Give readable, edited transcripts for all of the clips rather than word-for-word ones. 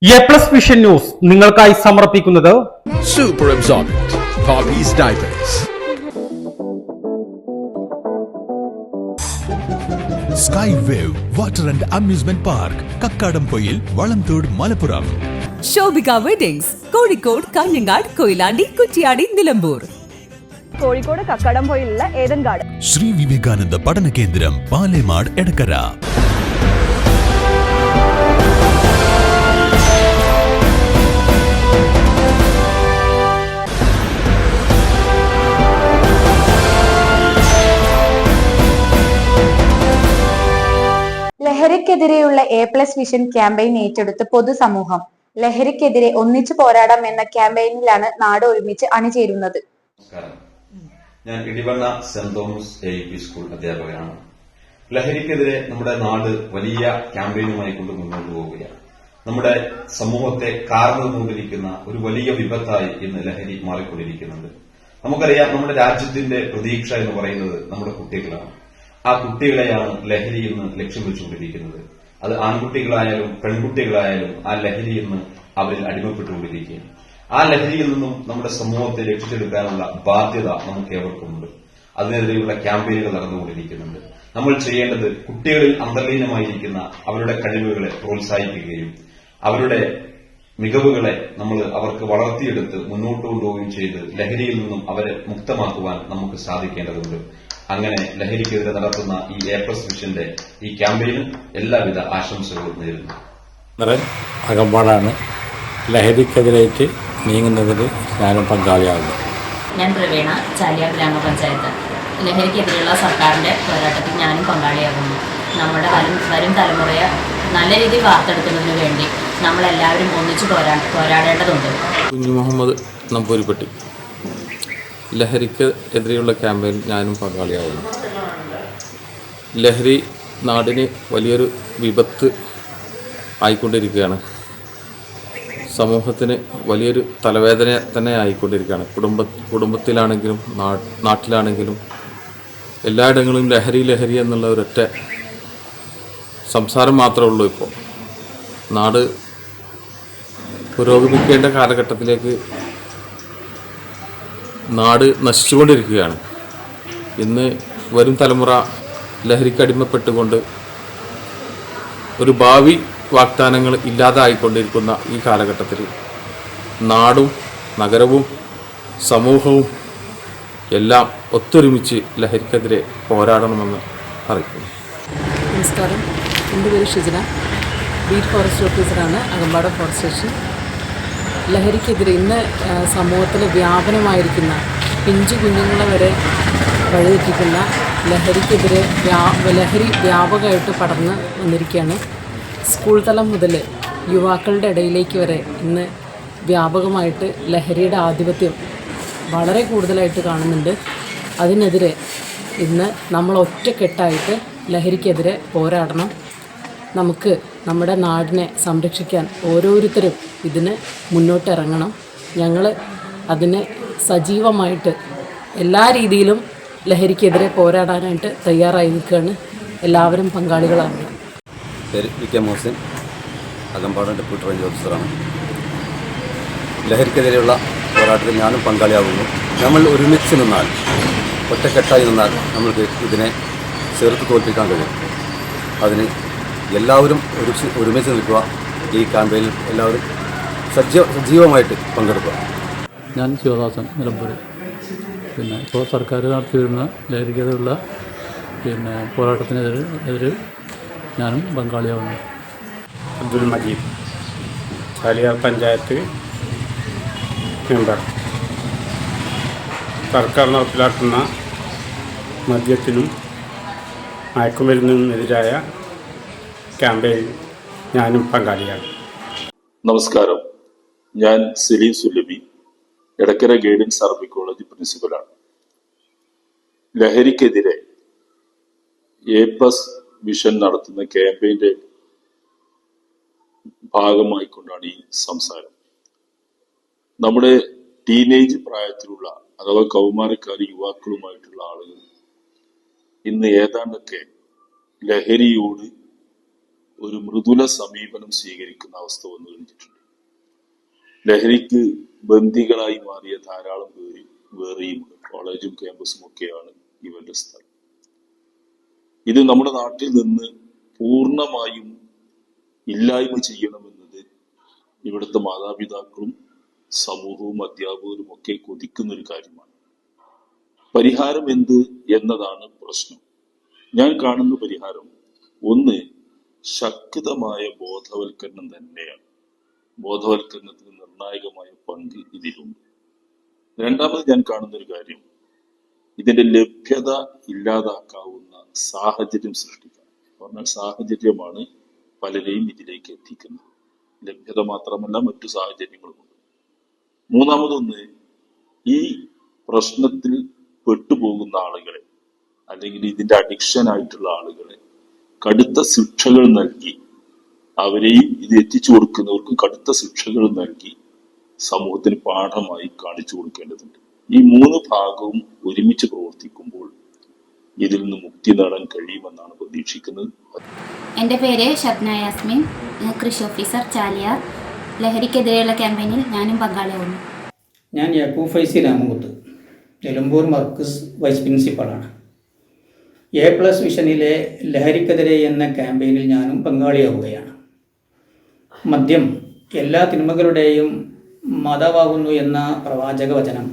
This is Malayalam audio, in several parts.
എ+ വിഷൻ ന്യൂസ് നിങ്ങൾക്കായി സമർപ്പിക്കുന്നത് Super Absorbent Poppy's Diapers. Sky Wave Water and Amusement Park, Kakkadampoyil, Valamthode, Malappuram. Shobhika weddings, Kozhikode, Kanhangad, Koyilandy, Kuttiady, Nilambur. Kozhikode കക്കാടംപൊയിലുള്ള ഏദൻ ഗാർഡൻ. ശ്രീ വിവേകാനന്ദ പഠന കേന്ദ്രം, പാലേമാട്, എടക്കര. ലഹരിക്കെതിരെയുള്ള എ+ വിഷൻ ക്യാമ്പയിൻ ഏറ്റെടുത്ത് പൊതുസമൂഹം. ലഹരിക്കെതിരെ ഒന്നിച്ചു പോരാടാം എന്ന ക്യാമ്പയിനിലാണ് നാട് ഒരുമിച്ച് അണിചേരുന്നത്. നമസ്കാരം, ഞാൻ Edivanna saint Thomas AUP school അധ്യാപകനാണ്. ലഹരിക്കെതിരെ നമ്മുടെ നാട് വലിയ ക്യാമ്പയിനുമായി കൊണ്ട് മുന്നോട്ട് പോവുകയാണ്. നമ്മുടെ സമൂഹത്തെ കാർന്നുകൊണ്ടിരിക്കുന്ന ഒരു വലിയ വിപത്തായി ഇന്ന് ലഹരി മാറിക്കൊണ്ടിരിക്കുന്നുണ്ട്. നമുക്കറിയാം, നമ്മുടെ രാജ്യത്തിന്റെ പ്രതീക്ഷ എന്ന് പറയുന്നത് നമ്മുടെ കുട്ടികളാണ്. ആ കുട്ടികളെയാണ് ലഹരി എന്ന് ലക്ഷ്യം വെച്ചുകൊണ്ടിരിക്കുന്നത്. അത് ആൺകുട്ടികളായാലും പെൺകുട്ടികളായാലും ആ ലഹരി എന്ന് അവരിൽ അടിമപ്പെട്ടുകൊണ്ടിരിക്കുകയാണ്. ആ ലഹരിയിൽ നിന്നും നമ്മുടെ സമൂഹത്തെ രക്ഷിച്ചെടുക്കാനുള്ള ബാധ്യത നമുക്ക് ഏവർക്കുമുണ്ട്. അതിനെതിരെയുള്ള ക്യാമ്പയിനുകൾ നടന്നുകൊണ്ടിരിക്കുന്നുണ്ട്. നമ്മൾ ചെയ്യേണ്ടത് കുട്ടികളിൽ അന്തർലീനമായിരിക്കുന്ന അവരുടെ കഴിവുകളെ പ്രോത്സാഹിപ്പിക്കുകയും അവരുടെ മികവുകളെ നമ്മൾ അവർക്ക് വളർത്തിയെടുത്ത് മുന്നോട്ട് കൊണ്ടുപോവുകയും ചെയ്ത് ലഹരിയിൽ നിന്നും അവരെ മുക്തമാക്കുവാൻ നമുക്ക് സാധിക്കേണ്ടതുണ്ട്. അങ്ങനെ ലഹരിക്കെതിരെ നടത്തുന്ന ഈ എ+ വിഷന്റെ ഈ ക്യാമ്പയിന് എല്ലാവിധ ആശംസകളും നേരുന്നു. അകമ്പാടാണ്. ലഹരിക്കെതിരായിട്ട് നീങ്ങുന്നതിൽ ഞാനും പങ്കാളിയാകുന്നു. ഞാൻ പ്രവീണ, ചാലിയ ഗ്രാമപഞ്ചായത്ത്. ലഹരിക്കെതിരെയുള്ള സർക്കാരിന്റെ പോരാട്ടത്തിൽ ഞാനും പങ്കാളിയാകുന്നു. നമ്മുടെ വരും തലമുറയെ നല്ല രീതിയിൽ വാർത്തെടുക്കുന്നതിന് വേണ്ടി നമ്മളെല്ലാവരും ഒന്നിച്ചു പോരാടേണ്ടതുണ്ട്. കുഞ്ഞു മുഹമ്മദ് നമ്പൂരിപ്പട്ടി. ലഹരിക്ക് എതിരെയുള്ള ക്യാമ്പയിൻ ഞാനും പങ്കാളിയാകുന്നു. ലഹരി നാടിന് വലിയൊരു വിപത്ത് ആയിക്കൊണ്ടിരിക്കുകയാണ്. സമൂഹത്തിന് വലിയൊരു തലവേദന തന്നെ ആയിക്കൊണ്ടിരിക്കുകയാണ്. കുടുംബത്തിലാണെങ്കിലും നാട്ടിലാണെങ്കിലും എല്ലായിടങ്ങളിലും ലഹരി എന്നുള്ള ഒരൊറ്റ സംസാരം മാത്രമേ ഉള്ളൂ. ഇപ്പോൾ നാട് പുരോഗമിക്കേണ്ട കാലഘട്ടത്തിലേക്ക് നാട് നശിച്ചുകൊണ്ടിരിക്കുകയാണ്. ഇന്ന് വരും തലമുറ ലഹരിക്കടിമപ്പെട്ടുകൊണ്ട് ഒരു ഭാവി വാഗ്ദാനങ്ങൾ ഇല്ലാതായിക്കൊണ്ടിരിക്കുന്ന ഈ കാലഘട്ടത്തിൽ നാടും നഗരവും സമൂഹവും എല്ലാം ഒത്തൊരുമിച്ച് ലഹരിക്കെതിരെ പോരാടണമെന്ന് അറിയിക്കുന്നു. നമസ്കാരം, എൻ്റെ പേര് ഷിജന, ബീറ്റ് ഫോറസ്റ്റ് ഓഫീസറാണ്, അകമ്പാടം ഫോറസ്റ്റ് സ്റ്റേഷൻ. ലഹരിക്കെതിരെ ഇന്ന് സമൂഹത്തിൽ വ്യാപനമായിരിക്കുന്ന പിഞ്ചു കുഞ്ഞുങ്ങളെ വരെ വഴിതെറ്റിക്കുന്ന ലഹരിക്കെതിരെ ലഹരി വ്യാപകമായിട്ട് പടർന്ന് വന്നിരിക്കുകയാണ്. സ്കൂൾ തലം മുതൽ യുവാക്കളുടെ ഇടയിലേക്ക് വരെ ഇന്ന് വ്യാപകമായിട്ട് ലഹരിയുടെ ആധിപത്യം വളരെ കൂടുതലായിട്ട് കാണുന്നുണ്ട്. അതിനെതിരെ ഇന്ന് നമ്മൾ ഒറ്റക്കെട്ടായിട്ട് ലഹരിക്കെതിരെ പോരാടണം. നമുക്ക് നമ്മുടെ നാടിനെ സംരക്ഷിക്കാൻ ഓരോരുത്തരും ഇതിന് മുന്നോട്ടിറങ്ങണം. ഞങ്ങൾ അതിന് സജീവമായിട്ട് എല്ലാ രീതിയിലും ലഹരിക്കെതിരെ പോരാടാനായിട്ട് തയ്യാറായി നിൽക്കുകയാണ്. എല്ലാവരും പങ്കാളികളാണ്. പേര് VK Mohasin, Akampadam deputy range ഓഫീസറാണ്. ലഹരിക്കെതിരെയുള്ള പോരാട്ടത്തിൽ ഞാനും പങ്കാളിയാകുന്നു. നമ്മൾ ഒരുമിച്ച് നിന്നാൽ, ഒറ്റക്കെട്ടായി നിന്നാൽ നമ്മൾക്ക് ഇതിനെ ചെറുത്ത് തോൽപ്പിക്കാൻ കഴിയും. അതിന് എല്ലാവരും ഒരുമിച്ച് നിൽക്കുക. ഈ ക്യാമ്പയിനിൽ എല്ലാവരും സജീവമായിട്ട് പങ്കെടുക്കുക. ഞാൻ ശിവദാസൻ, നിലമ്പൂർ. ഇപ്പോൾ സർക്കാർ നടത്തിവരുന്ന ലഹരിക്കെതിരെയുള്ള പോരാട്ടത്തിനെതിരെ ഞാനും പങ്കാളിയാവുന്നു. അബ്ദുൽ മജീദ്, ചാലിയാർ പഞ്ചായത്ത് മെമ്പർ. സർക്കാർ നടപ്പിലാക്കുന്ന മദ്യത്തിനും മയക്കുമരുന്നിനുമെതിരായ ക്യാമ്പയിൻ ഞാനും പങ്കാളിയാണ്. നമസ്കാരം, ഞാൻ Saleem Sullami, Edakkara guidance army college പ്രിൻസിപ്പലാണ്. ലഹരിക്കെതിരെ എ+ വിഷൻ നടത്തുന്ന ക്യാമ്പയിന്റെ ഭാഗമായിക്കൊണ്ടാണ് ഈ സംസാരം. നമ്മുടെ ടീനേജ് പ്രായത്തിലുള്ള അഥവാ കൗമാരക്കാർ യുവാക്കളുമായിട്ടുള്ള ആളുകൾ ഇന്ന് ഏതാണ്ടൊക്കെ ലഹരിയോട് ഒരു മൃദുല സമീപനം സ്വീകരിക്കുന്ന അവസ്ഥ വന്നു കഴിഞ്ഞിട്ടുണ്ട്. ലഹരിക്ക് ബന്ദികളായി മാറിയ ധാരാളം പേര് വേറെയും കോളേജും ക്യാമ്പസും ഒക്കെയാണ് ഇവരുടെ സ്ഥലം. ഇത് നമ്മുടെ നാട്ടിൽ നിന്ന് പൂർണ്ണമായും ഇല്ലായ്മ ചെയ്യണമെന്നത് ഇവിടുത്തെ മാതാപിതാക്കളും സമൂഹവും അധ്യാപകരും ഒക്കെ കൊതിക്കുന്ന ഒരു കാര്യമാണ്. പരിഹാരം എന്ത് എന്നതാണ് പ്രശ്നം. ഞാൻ കാണുന്ന പരിഹാരം ഒന്ന് ശക്തമായ ബോധവൽക്കരണം തന്നെയാണ്. ബോധവൽക്കരണത്തിന് നിർണായകമായ പങ്ക് ഇതിലുണ്ട്. രണ്ടാമത് ഞാൻ കാണുന്ന ഒരു കാര്യം, ഇതിന്റെ ലഭ്യത ഇല്ലാതാക്കാവുന്ന സാഹചര്യം സൃഷ്ടിക്കുക. പറഞ്ഞാൽ സാഹചര്യമാണ് പലരെയും ഇതിലേക്ക് എത്തിക്കുന്നത്. ലഭ്യത മാത്രമല്ല, മറ്റു സാഹചര്യങ്ങളുമുണ്ട്. മൂന്നാമതൊന്ന്, ഈ പ്രശ്നത്തിൽ പെട്ടുപോകുന്ന ആളുകളെ അല്ലെങ്കിൽ ഇതിന്റെ അഡിക്ഷൻ ആയിട്ടുള്ള ആളുകളെ കടുത്ത ശിക്ഷകൾ നൽകി, അവരെയും ഇത് എത്തിച്ചു കൊടുക്കുന്നവർക്ക് കടുത്ത ശിക്ഷകൾ നൽകി സമൂഹത്തിന് പാഠമായി കാണിച്ചു കൊടുക്കേണ്ടതുണ്ട്. ഈ മൂന്ന് ഭാഗവും ഒരുമിച്ച് പ്രവർത്തിക്കുമ്പോൾ ഇതിൽ നിന്ന് മുക്തി നേടാൻ കഴിയുമെന്നാണ് പ്രതീക്ഷിക്കുന്നത്. എൻ്റെ പേര് ഷബ്ന യാസ്മിൻ, കൃഷി ഓഫീസർ ചാലിയാർ. ലഹരിക്കെതിരെയുള്ള ക്യാമ്പയിനിൽ ഞാനും പങ്കാളിയാവുന്നു. ഞാൻ യാക്കൂബ് ഫൈസി രാമകുത്ത്, നിലമ്പൂർ മർക്കസ് വൈസ് പ്രിൻസിപ്പളാണ്. A+ മിഷനിലെ ലഹരിക്കെതിരെ എന്ന ക്യാമ്പയിനിൽ ഞാനും പങ്കാളിയാവുകയാണ്. മദ്യം എല്ലാ തിന്മകളുടെയും മാതാവാകുന്നു എന്ന പ്രവാചക വചനം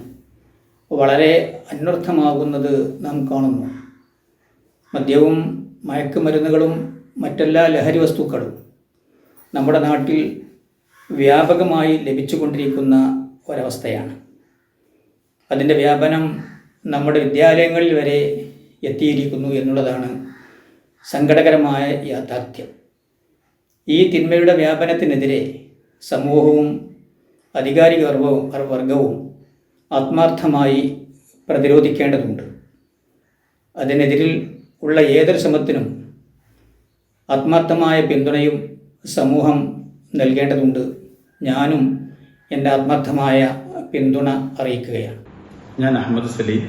വളരെ അന്വർത്ഥമാകുന്നത് നാം കാണുന്നു. മദ്യവും മയക്കുമരുന്നുകളും മറ്റെല്ലാ ലഹരി വസ്തുക്കളും നമ്മുടെ നാട്ടിൽ വ്യാപകമായി ലഭിച്ചുകൊണ്ടിരിക്കുന്ന ഒരവസ്ഥയാണ്. അതിൻ്റെ വ്യാപനം നമ്മുടെ വിദ്യാലയങ്ങളിൽ വരെ എത്തിയിരിക്കുന്നു എന്നുള്ളതാണ് സങ്കടകരമായ യാഥാർത്ഥ്യം. ഈ തിന്മയുടെ വ്യാപനത്തിനെതിരെ സമൂഹവും അധികാരിക വർഗവും ആത്മാർത്ഥമായി പ്രതിരോധിക്കേണ്ടതുണ്ട്. അതിനെതിരിൽ ഉള്ള ഏതൊരു ശ്രമത്തിനും ആത്മാർത്ഥമായ പിന്തുണയും സമൂഹം നൽകേണ്ടതുണ്ട്. ഞാനും എൻ്റെ ആത്മാർത്ഥമായ പിന്തുണ അറിയിക്കുകയാണ്. ഞാൻ അഹമ്മദ് സലീം,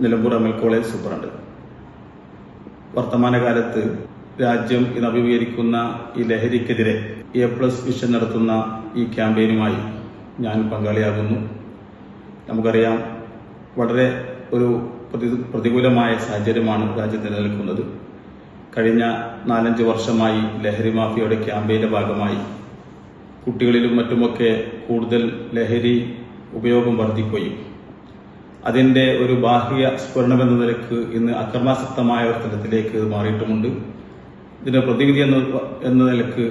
നിലമ്പൂർ അമൽ കോളേജ് സൂപ്രണ്ട്. വർത്തമാനകാലത്ത് രാജ്യം ഇന്ന് അഭിമുഖീകരിക്കുന്ന ഈ ലഹരിക്കെതിരെ A+ മിഷൻ നടത്തുന്ന ഈ ക്യാമ്പയിനുമായി ഞാൻ പങ്കാളിയാകുന്നു. നമുക്കറിയാം, വളരെ ഒരു പ്രതികൂലമായ സാഹചര്യമാണ് രാജ്യത്ത് നിലനിൽക്കുന്നത്. കഴിഞ്ഞ 4-5 വർഷമായി ലഹരി മാഫിയയുടെ ക്യാമ്പയിൻ്റെ ഭാഗമായി കുട്ടികളിലും മറ്റുമൊക്കെ കൂടുതൽ ലഹരി ഉപയോഗം വർദ്ധിക്കുകയും അതിൻ്റെ ഒരു ബാഹ്യ സ്ഫുരണമെന്ന നിലക്ക് ഇന്ന് അക്രമാസക്തമായ ഒരു തലത്തിലേക്ക് മാറിയിട്ടുമുണ്ട്. ഇതിന് പ്രതിവിധി എന്ന നിലക്ക്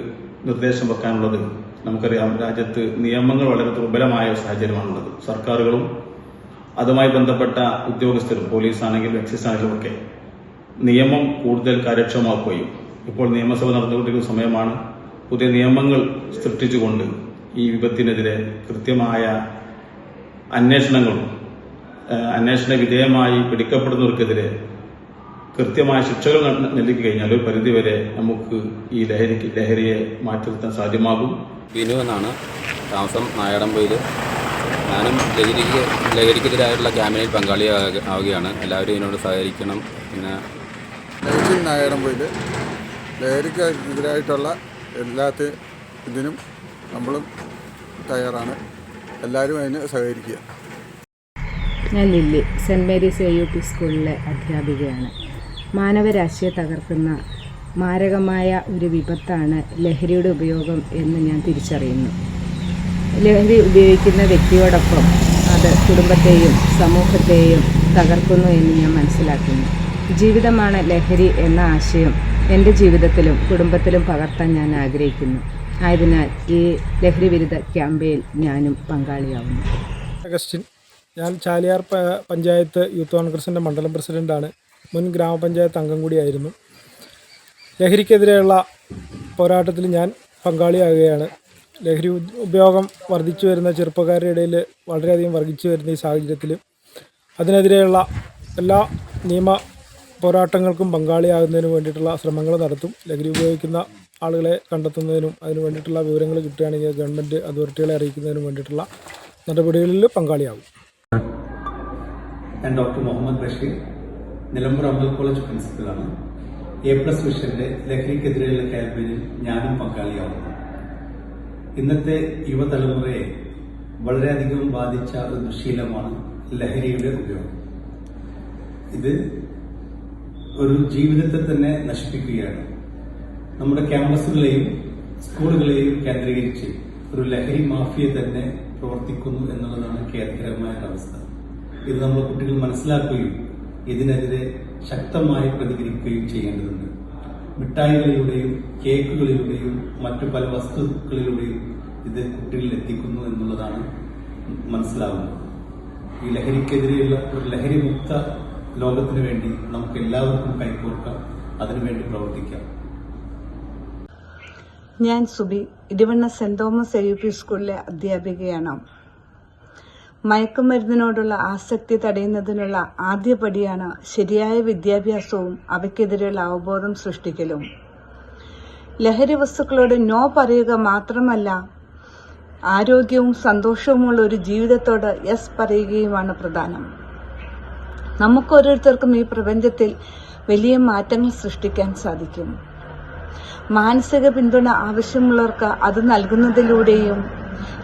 നിർദ്ദേശം വെക്കാനുള്ളത്, നമുക്കറിയാം, രാജ്യത്ത് നിയമങ്ങൾ വളരെ ദുർബലമായ ഒരു സാഹചര്യമാണുള്ളത്. സർക്കാരുകളും അതുമായി ബന്ധപ്പെട്ട ഉദ്യോഗസ്ഥരും, പോലീസാണെങ്കിലും എക്സൈസ് ആണെങ്കിലും ഒക്കെ നിയമം കൂടുതൽ കാര്യക്ഷമമാക്കുകയും ഇപ്പോൾ നിയമസഭ നടന്നുകൊണ്ടിരിക്കുന്ന സമയമാണ്. പുതിയ നിയമങ്ങൾ സൃഷ്ടിച്ചുകൊണ്ട് ഈ വിപത്തിനെതിരെ കൃത്യമായ അന്വേഷണ വിധേയമായി പിടിക്കപ്പെടുന്നവർക്കെതിരെ കൃത്യമായ ശിക്ഷകൾ നൽകി കഴിഞ്ഞാൽ ഒരു പരിധിവരെ നമുക്ക് ഈ ലഹരിയെ മാറ്റി നിർത്താൻ സാധ്യമാകും. ബിനു എന്നാണ്, താമസം നായാടമ്പയിൽ. ഞാനും ലഹരിക്കെതിരായിട്ടുള്ള ക്യാമ്പയിനിൽ പങ്കാളിയാവുകയാണ്. എല്ലാവരും ഇതിനോട് സഹകരിക്കണം. പിന്നെ നായാടമ്പയിൽ ലഹരിക്കെതിരായിട്ടുള്ള ഇതിനും നമ്മളും തയ്യാറാണ്. എല്ലാവരും അതിന് സഹകരിക്കുക. ഞാൻ ലില്ലി, സെൻറ് മേരീസ് AUP സ്കൂളിലെ അധ്യാപികയാണ്. മാനവരാശിയെ തകർക്കുന്ന മാരകമായ ഒരു വിപത്താണ് ലഹരിയുടെ ഉപയോഗം എന്ന് ഞാൻ തിരിച്ചറിയുന്നു. ലഹരി ഉപയോഗിക്കുന്ന വ്യക്തിയോടൊപ്പം അത് കുടുംബത്തെയും സമൂഹത്തെയും തകർക്കുന്നു എന്ന് ഞാൻ മനസ്സിലാക്കുന്നു. ജീവിതമാണ് ലഹരി എന്ന ആശയം എൻ്റെ ജീവിതത്തിലും കുടുംബത്തിലും പകർത്താൻ ഞാൻ ആഗ്രഹിക്കുന്നു. ആയതിനാൽ ഈ ലഹരി വിരുദ്ധ ക്യാമ്പയിൻ ഞാനും പങ്കാളിയാവുന്നു. അഗസ്റ്റിൻ, ഞാൻ ചാലിയാർ പഞ്ചായത്ത് യൂത്ത് കോൺഗ്രസിൻ്റെ മണ്ഡലം പ്രസിഡൻ്റാണ്. മുൻ ഗ്രാമപഞ്ചായത്ത് അംഗം കൂടിയായിരുന്നു. ലഹരിക്കെതിരെയുള്ള പോരാട്ടത്തിൽ ഞാൻ പങ്കാളിയാകുകയാണ്. ലഹരി ഉപയോഗം വർദ്ധിച്ചു വരുന്ന ചെറുപ്പക്കാരുടെ ഇടയിൽ വളരെയധികം വർദ്ധിച്ചു വരുന്ന ഈ സാഹചര്യത്തിൽ അതിനെതിരെയുള്ള എല്ലാ നിയമ പോരാട്ടങ്ങൾക്കും പങ്കാളിയാകുന്നതിന് വേണ്ടിയിട്ടുള്ള ശ്രമങ്ങൾ നടത്തും. ലഹരി ഉപയോഗിക്കുന്ന ആളുകളെ കണ്ടെത്തുന്നതിനും അതിനു വേണ്ടിയിട്ടുള്ള വിവരങ്ങൾ കിട്ടുകയാണെങ്കിൽ ഗവൺമെൻറ് അതോറിറ്റികളെ അറിയിക്കുന്നതിനും വേണ്ടിയിട്ടുള്ള നടപടികളിൽ പങ്കാളിയാകും. ഞാൻ ഡോക്ടർ മുഹമ്മദ് ബഷീർ, നിലമ്പൂർ അമൽ കോളേജ് പ്രിൻസിപ്പലാണ്. A+ വിഷന്റെ ലഹരിക്കെതിരെയുള്ള ക്യാമ്പയിനിൽ ഞാനും പങ്കാളിയാവുന്നു. ഇന്നത്തെ യുവതലമുറയെ വളരെയധികം ബാധിച്ച ഒരു ദുശ്ശീലമാണ് ലഹരിയുടെ ഉപയോഗം. ഇത് ഒരു ജീവിതത്തെ തന്നെ നശിപ്പിക്കുകയാണ്. നമ്മുടെ ക്യാമ്പസുകളെയും സ്കൂളുകളെയും കേന്ദ്രീകരിച്ച് ഒരു ലഹരി മാഫിയ തന്നെ പ്രവർത്തിക്കുന്നു എന്നുള്ളതാണ് ഖേദകരമായ അവസ്ഥ. ഇത് നമ്മുടെ കുട്ടികൾ മനസ്സിലാക്കുകയും ഇതിനെതിരെ ശക്തമായി പ്രതികരിക്കുകയും ചെയ്യേണ്ടതുണ്ട്. മിഠായികളിലൂടെയും കേക്കുകളിലൂടെയും മറ്റു പല വസ്തുക്കളിലൂടെയും ഇത് കുട്ടികളിൽ എത്തിക്കുന്നു എന്നുള്ളതാണ് മനസ്സിലാവുന്നത്. ഈ ലഹരിക്കെതിരെയുള്ള ഒരു ലഹരിമുക്ത ലോകത്തിനു വേണ്ടി നമുക്ക് എല്ലാവർക്കും കൈകോർക്കാം, അതിനുവേണ്ടി പ്രവർത്തിക്കാം. ഞാൻ Subi, Edivanna saint Thomas AUP സ്കൂളിലെ അധ്യാപികയാണ്. മയക്കുമരുന്നിനോടുള്ള ആസക്തി തടയുന്നതിനുള്ള ആദ്യപടിയാണ് ശരിയായ വിദ്യാഭ്യാസവും അവയ്ക്കെതിരെയുള്ള അവബോധം സൃഷ്ടിക്കലും. ലഹരി വസ്തുക്കളോട് നോ പറയുക മാത്രമല്ല, ആരോഗ്യവും സന്തോഷവുമുള്ള ഒരു ജീവിതത്തോട് യെസ് പറയുകയുമാണ് പ്രധാനം. നമുക്കോരോരുത്തർക്കും ഈ പ്രപഞ്ചത്തിൽ വലിയ മാറ്റങ്ങൾ സൃഷ്ടിക്കാൻ സാധിക്കും. മാനസിക പിന്തുണ ആവശ്യമുള്ളവർക്ക് അത് നൽകുന്നതിലൂടെയും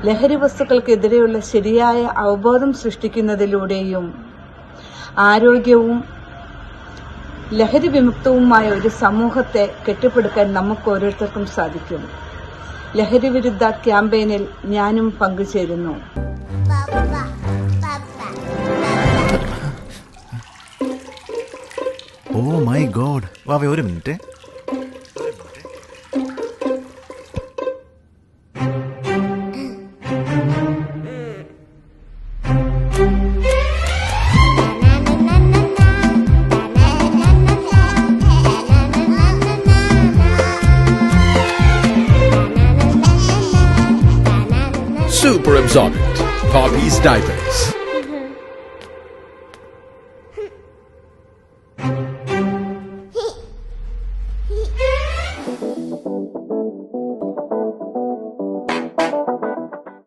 ലഹരി വസ്തുക്കൾക്കെതിരെയുള്ള ശരിയായ അവബോധം സൃഷ്ടിക്കുന്നതിലൂടെയും ആരോഗ്യവും ലഹരി വിമുക്തവുമായ ഒരു സമൂഹത്തെ കെട്ടിപ്പടുക്കാൻ നമുക്ക് ഓരോരുത്തർക്കും സാധിക്കും. ലഹരി വിരുദ്ധ ക്യാമ്പയിനിൽ ഞാനും പങ്കുചേരുന്നു. ഓ മൈ ഗോഡ്, വാവേ ഒരു minute. Super absorbent. Poppy's diapers.